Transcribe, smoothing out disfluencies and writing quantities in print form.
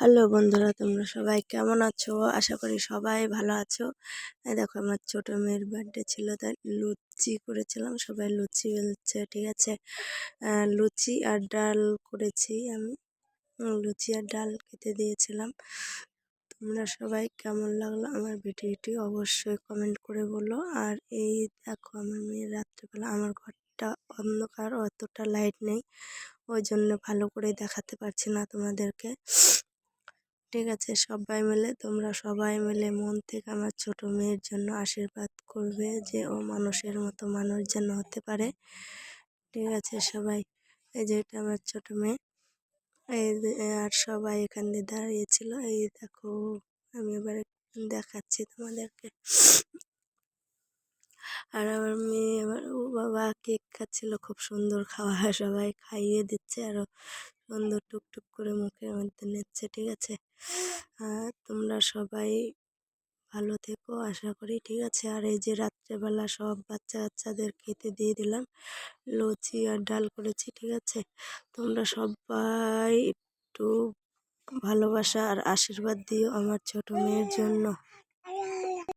Hello বন্ধুরা, তোমরা সবাই কেমন আছো? আশা করি সবাই ভালো আছো। এই দেখো, আমার ছোট মেয়ের বার্থডে ছিল, তাই লুচি করেছিলাম। সবাই লুচি বেলছে, ঠিক আছে। লুচি আর ডাল করেছি আমি। লুচি আর ডাল খেতে দিয়েছিলাম। তোমরা সবাই কেমন লাগলো আমার ভিডিওটি অবশ্যই কমেন্ট করে বলো। আর এই দেখো, আমার মেয়ের রাত্রেবেলা, আমার ঘরটা অন্ধকার, অতটা লাইট নেই, ওই জন্য ভালো করে দেখাতে পারছি না তোমাদেরকে। ঠিক আছে, তোমরা সবাই মিলে মন থেকে আমার ছোট মেয়ের জন্য আশীর্বাদ করবে যে ও মানুষের মতো মানুষ যেন হতে পারে। ঠিক আছে সবাই। এই যে এটা আমার ছোট মেয়ে। আর সবাই এখান দিয়ে দাঁড়িয়েছিল। এই দেখো, আমি এবার দেখাচ্ছি তোমাদেরকে। আর আমার মেয়ে এবার, ও বাবা, কেক খাচ্ছিল, খুব সুন্দর খাওয়া, সবাই খাইয়ে দিচ্ছে, আরো সুন্দর টুকটুক করে মুখের মধ্যে নিচ্ছে। ঠিক আছে, আর তোমরা সবাই ভালো থেকো আশা করি, ঠিক আছে। আর এই যে রাত্রেবেলা সব বাচ্চা কাচ্চাদের খেতে দিয়ে দিলাম, লুচি আর ডাল করেছি, ঠিক আছে। তোমরা সবাই একটু ভালোবাসা আর আশীর্বাদ দিও আমার ছোট মেয়ের জন্য।